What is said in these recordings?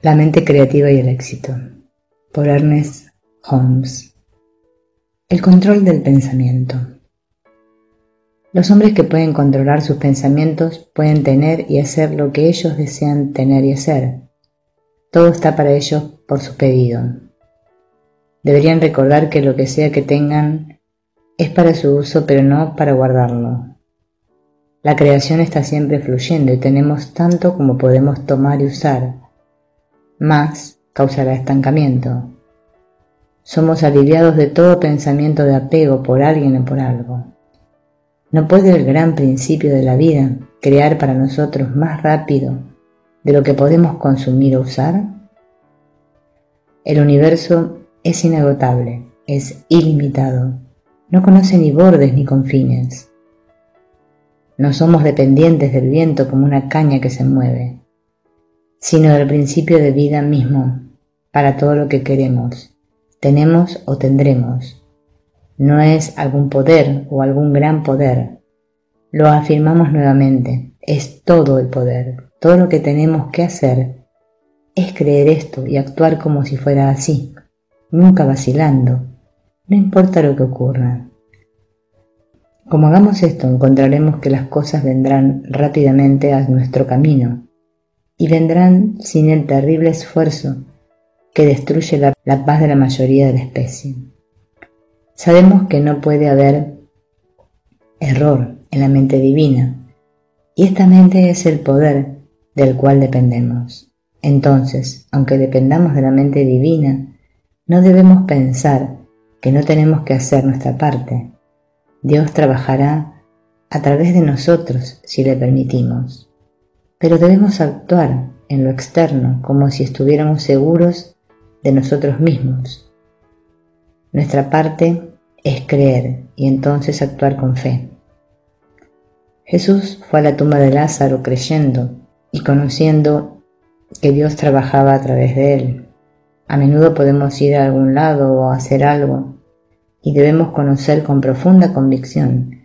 La mente creativa y el éxito, por Ernest Holmes. El control del pensamiento. Los hombres que pueden controlar sus pensamientos pueden tener y hacer lo que ellos desean tener y hacer. Todo está para ellos por su pedido. Deberían recordar que lo que sea que tengan es para su uso, pero no para guardarlo. La creación está siempre fluyendo y tenemos tanto como podemos tomar y usar. Más causará estancamiento. Somos aliviados de todo pensamiento de apego por alguien o por algo. ¿No puede el gran principio de la vida crear para nosotros más rápido de lo que podemos consumir o usar? El universo es inagotable, es ilimitado, no conoce ni bordes ni confines. No somos dependientes del viento como una caña que se mueve, sino del principio de vida mismo para todo lo que queremos, tenemos o tendremos. No es algún poder o algún gran poder. Lo afirmamos nuevamente, es todo el poder. Todo lo que tenemos que hacer es creer esto y actuar como si fuera así, nunca vacilando, no importa lo que ocurra. Como hagamos esto, encontraremos que las cosas vendrán rápidamente a nuestro camino y vendrán sin el terrible esfuerzo que destruye la paz de la mayoría de la especie. Sabemos que no puede haber error en la mente divina, y esta mente es el poder del cual dependemos. Entonces, aunque dependamos de la mente divina, no debemos pensar que no tenemos que hacer nuestra parte. Dios trabajará a través de nosotros si le permitimos, pero debemos actuar en lo externo como si estuviéramos seguros de nosotros mismos. Nuestra parte es creer y entonces actuar con fe. Jesús fue a la tumba de Lázaro creyendo y conociendo que Dios trabajaba a través de él. A menudo podemos ir a algún lado o hacer algo y debemos conocer con profunda convicción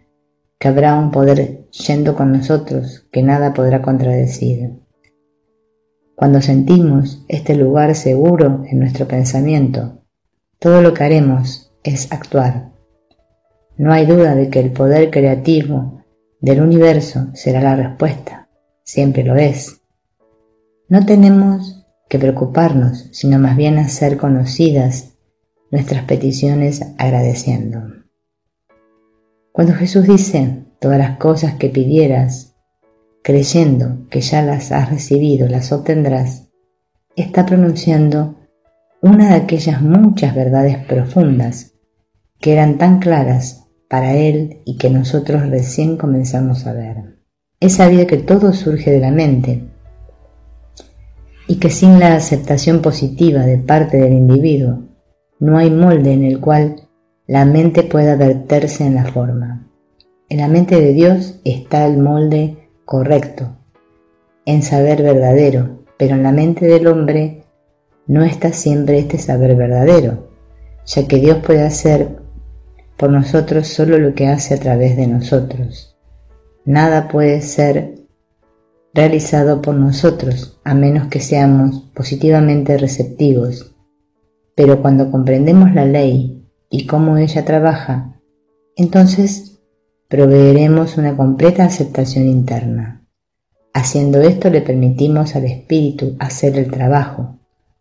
que habrá un poder yendo con nosotros que nada podrá contradecir. Cuando sentimos este lugar seguro en nuestro pensamiento, todo lo que haremos es actuar. No hay duda de que el poder creativo del universo será la respuesta, siempre lo es. No tenemos que preocuparnos, sino más bien hacer conocidas nuestras peticiones agradeciendo. Cuando Jesús dice, todas las cosas que pidieras, creyendo que ya las has recibido, las obtendrás, está pronunciando una de aquellas muchas verdades profundas que eran tan claras para él y que nosotros recién comenzamos a ver. Es sabido que todo surge de la mente y que sin la aceptación positiva de parte del individuo no hay molde en el cual la mente pueda verterse en la forma. En la mente de Dios está el molde correcto, en saber verdadero, pero en la mente del hombre no está siempre este saber verdadero, ya que Dios puede hacer por nosotros solo lo que hace a través de nosotros. Nada puede ser realizado por nosotros a menos que seamos positivamente receptivos. Pero cuando comprendemos la ley y cómo ella trabaja, entonces proveeremos una completa aceptación interna. Haciendo esto le permitimos al espíritu hacer el trabajo,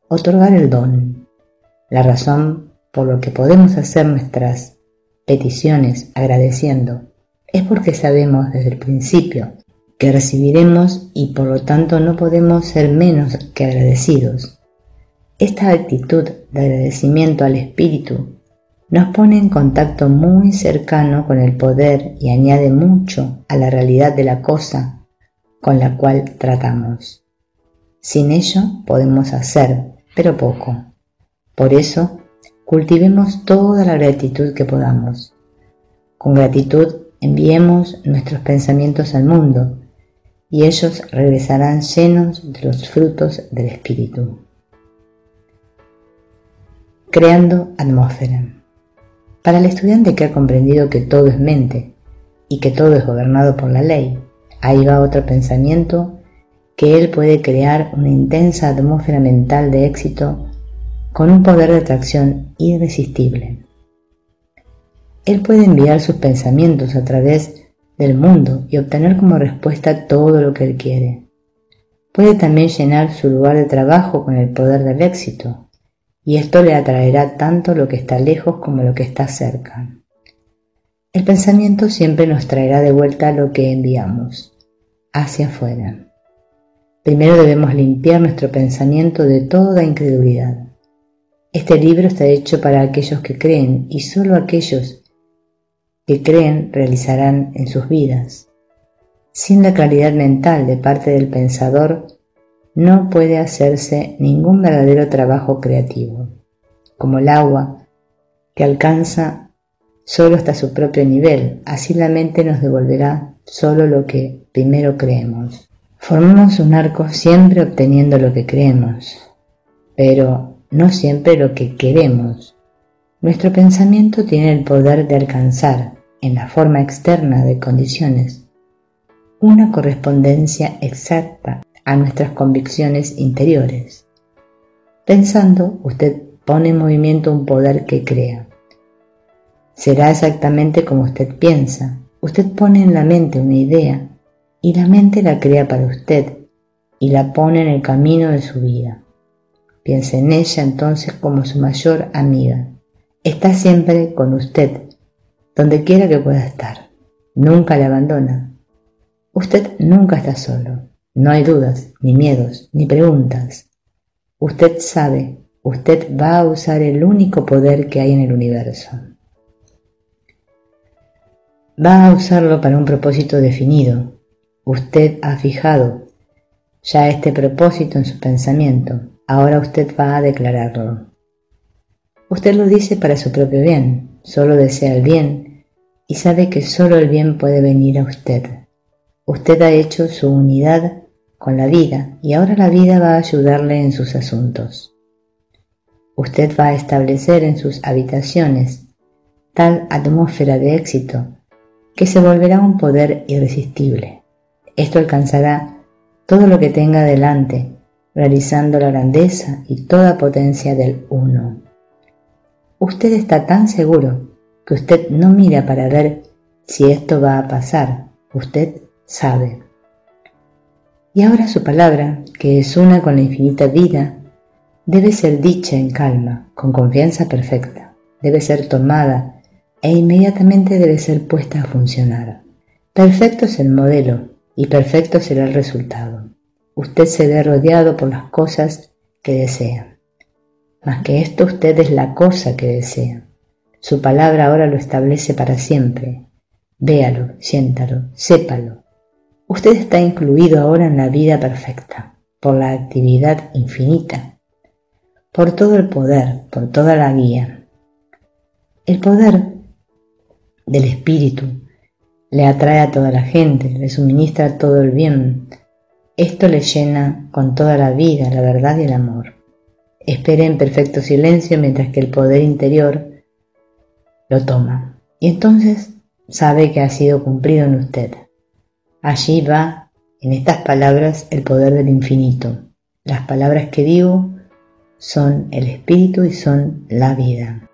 otorgar el don. La razón por lo que podemos hacer nuestras peticiones agradeciendo es porque sabemos desde el principio que recibiremos y por lo tanto no podemos ser menos que agradecidos. Esta actitud de agradecimiento al espíritu nos pone en contacto muy cercano con el poder y añade mucho a la realidad de la cosa con la cual tratamos. Sin ello podemos hacer, pero poco. Por eso, cultivemos toda la gratitud que podamos. Con gratitud enviemos nuestros pensamientos al mundo y ellos regresarán llenos de los frutos del espíritu. Creando atmósfera. Para el estudiante que ha comprendido que todo es mente y que todo es gobernado por la ley, ahí va otro pensamiento que Él puede crear una intensa atmósfera mental de éxito con un poder de atracción irresistible. Él puede enviar sus pensamientos a través del mundo y obtener como respuesta todo lo que Él quiere. Puede también llenar su lugar de trabajo con el poder del éxito, y esto le atraerá tanto lo que está lejos como lo que está cerca. El pensamiento siempre nos traerá de vuelta lo que enviamos, hacia afuera. Primero debemos limpiar nuestro pensamiento de toda incredulidad. Este libro está hecho para aquellos que creen, y solo aquellos que creen realizarán en sus vidas. Sin la claridad mental de parte del pensador, no puede hacerse ningún verdadero trabajo creativo. Como el agua que alcanza solo hasta su propio nivel, así la mente nos devolverá solo lo que primero creemos. Formamos un arco siempre obteniendo lo que creemos, pero no siempre lo que queremos. Nuestro pensamiento tiene el poder de alcanzar, en la forma externa de condiciones, una correspondencia exacta a nuestras convicciones interiores. Pensando, usted pone en movimiento un poder que crea. Será exactamente como usted piensa. Usted pone en la mente una idea y la mente la crea para usted y la pone en el camino de su vida. Piense en ella entonces como su mayor amiga. Está siempre con usted, donde quiera que pueda estar. Nunca le abandona. Usted nunca está solo. No hay dudas, ni miedos, ni preguntas. Usted sabe, usted va a usar el único poder que hay en el universo. Va a usarlo para un propósito definido. Usted ha fijado ya este propósito en su pensamiento. Ahora usted va a declararlo. Usted lo dice para su propio bien. Solo desea el bien y sabe que solo el bien puede venir a usted. Usted ha hecho su unidad con la vida y ahora la vida va a ayudarle en sus asuntos. Usted va a establecer en sus habitaciones tal atmósfera de éxito que se volverá un poder irresistible. Esto alcanzará todo lo que tenga delante, realizando la grandeza y toda potencia del Uno. Usted está tan seguro que usted no mira para ver si esto va a pasar. Usted sabe. Y ahora su palabra, que es una con la infinita vida, debe ser dicha en calma, con confianza perfecta. Debe ser tomada e inmediatamente debe ser puesta a funcionar. Perfecto es el modelo y perfecto será el resultado. Usted se ve rodeado por las cosas que desea. Más que esto, usted es la cosa que desea. Su palabra ahora lo establece para siempre. Véalo, siéntalo, sépalo. Usted está incluido ahora en la vida perfecta, por la actividad infinita, por todo el poder, por toda la guía. El poder del Espíritu le atrae a toda la gente, le suministra todo el bien. Esto le llena con toda la vida, la verdad y el amor. Espere en perfecto silencio mientras que el poder interior lo toma. Y entonces sabe que ha sido cumplido en usted. Allí va, en estas palabras, el poder del infinito. Las palabras que digo son el espíritu y son la vida.